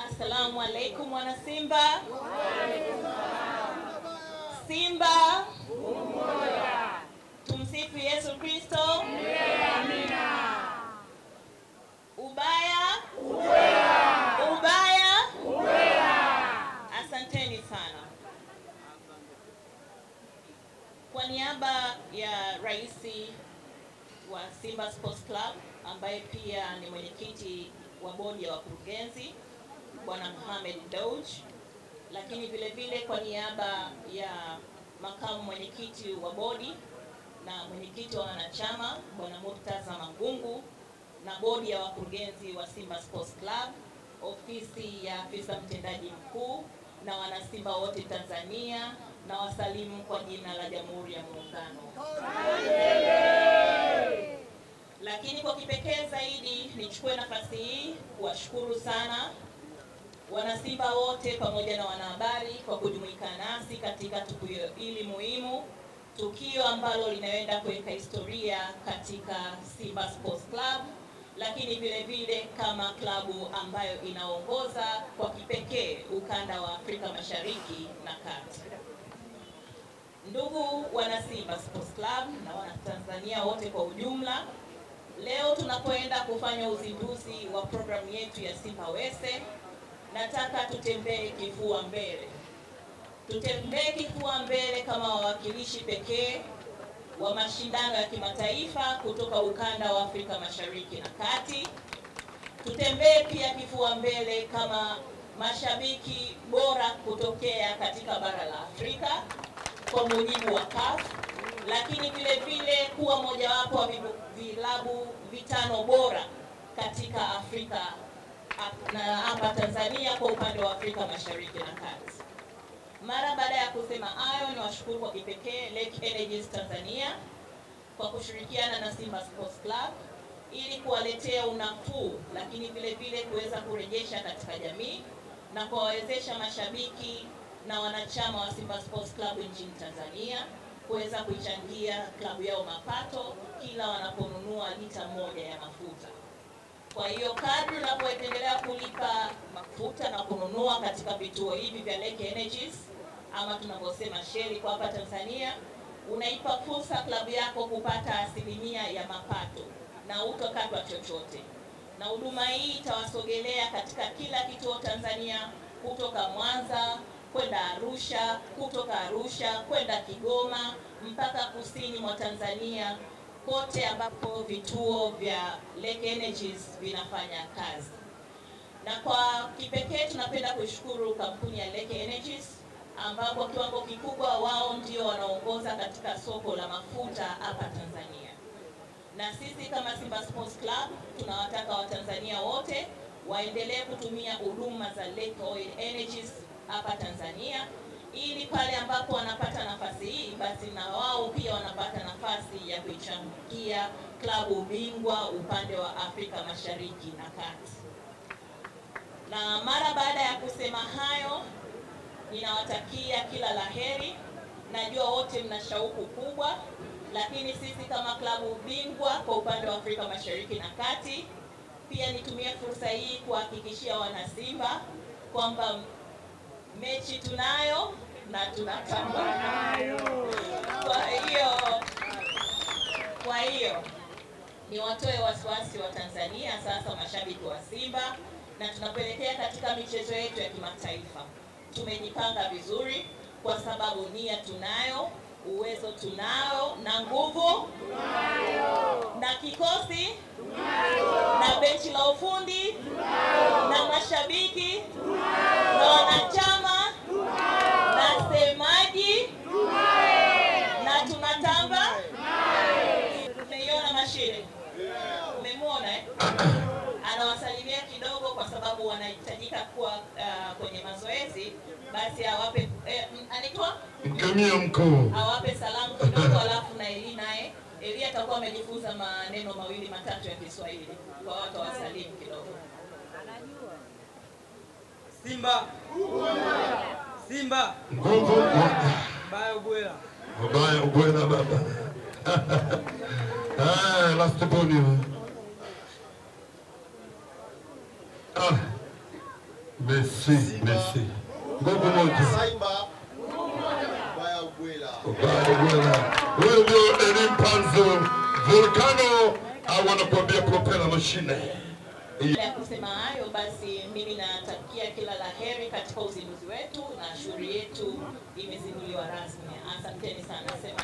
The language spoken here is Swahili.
Assalamu alaikum wana Simba. Simba umoja. Tumsifu Yesu Kristo. Amina. Ubaya ubaya asanteni sana. Kwa niaba ya raisi wa Simba Sports Club ambaye pia ni mwenyekiti wa bodi ya wakurugenzi Bwana Mohamed Dewji, lakini vile vile kwa niaba ya makamu mwenyekiti wa bodi na mwenyekiti wa wanachama Bwana Murtaza Mangungu, na bodi ya wakurugenzi wa Simba Sports Club, ofisi ya afisa mtendaji mkuu na wanasimba wote Tanzania, na wasalimu kwa jina la Jamhuri ya Muungano. Lakini kwa kipekee zaidi nichukue nafasi hii kuwashukuru sana wanasimba wote pamoja na wanahabari kwa kujumuika nasi katika tukio hili muhimu, tukio ambalo linaenda kuweka historia katika Simba Sports Club, lakini vile vile kama klabu ambayo inaongoza kwa kipekee ukanda wa Afrika Mashariki na Kati. Ndugu wana Simba Sports Club na wana Tanzania wote kwa ujumla, leo tunapoenda kufanya uzinduzi wa programu yetu ya Simba Wese, nataka tutembee kifua mbele. Tutembee kifua mbele kama wawakilishi pekee wa mashindano ya kimataifa kutoka ukanda wa Afrika Mashariki na Kati. Tutembee pia kifua mbele kama mashabiki bora kutokea katika bara la Afrika kwa mujibu wa CAF, lakini vile vile kuwa mojawapo wa vilabu vitano bora katika Afrika na hapa Tanzania kwa upande wa Afrika Mashariki na Kati. Mara baada ya kusema hayo, ni washukuru kwa kipekee Lake Energies Tanzania kwa kushirikiana na Simba Sports Club ili kuwaletea unafuu, lakini vile vile kuweza kurejesha katika jamii na kuwawezesha mashabiki na wanachama wa Simba Sports Club nchini Tanzania kuweza kuichangia klabu yao mapato kila wanaponunua lita moja ya mafuta. Kwa hiyo kadri unapoendelea kulipa mafuta na kununua katika vituo hivi vya Lake Energies ama tunavyosema Shell kwa hapa Tanzania, unaipa fursa klabu yako kupata 1% ya mapato na utokatwa chochote. Na huduma hii itawasogelea katika kila kituo Tanzania, kutoka Mwanza kwenda Arusha, kutoka Arusha kwenda Kigoma, mpaka kusini mwa Tanzania kote ambapo vituo vya Lake Energies vinafanya kazi. Na kwa kipekee tunapenda kushukuru kampuni ya Lake Energies ambapo kiwango kikubwa wao ndio wanaongoza katika soko la mafuta hapa Tanzania. Na sisi kama Simba Sports Club tunawataka Watanzania wote waendelee kutumia huduma za Lake Oil Energies hapa Tanzania, ili pale ambapo wanapata nafasi hii basi na wao pia wanapata nafasi ya kuichangia klabu bingwa upande wa Afrika Mashariki na Kati. Na mara baada ya kusema hayo, ninawatakia kila laheri. Najua wote mna shauku kubwa, lakini sisi kama klabu bingwa kwa upande wa Afrika Mashariki na Kati, pia nitumie fursa hii kuhakikishia wana Simba kwamba mechi tunayo na tunatamba nayo. Kwa hiyo ni watoe wasiwasi wa Tanzania sasa mashabiki wa Simba, na tunapelekea katika michezo yetu ya kimataifa. Tumejipanga vizuri kwa sababu nia tunayo, uwezo tunao, na nguvu tunayo, na kikosi tunayo, na benchi la ufundi tunayo, na mashabiki tunayo, na wanachama tunayo, na semaji tunayo, na tunatamba tunayo. Tumeiona mashine? Umemuona anawasalimia kidogo kwa sababu wanahitajika kuwa kwenye mazoezi, basi awape anaitwa mkamia mkuu, awape salamu kidogo, alafu na Eli atakuwa amejifunza maneno mawili matatu ya Kiswahili kwa watu wasalimu kidogo. Anajua Simba Simba nguvu baya ubwela baba. Last boni. Merci, merci. Nguvu moja. Simba Baya Ubwela. Baya Ubwela. Wewe ndio Elim Panzo Volcano au wanakuambia propeller machine. Ya kusema hayo basi, mimi natakia kila la heri katika uzinduzi wetu, na shughuli yetu imezinduliwa rasmi. Asanteni sana. Sema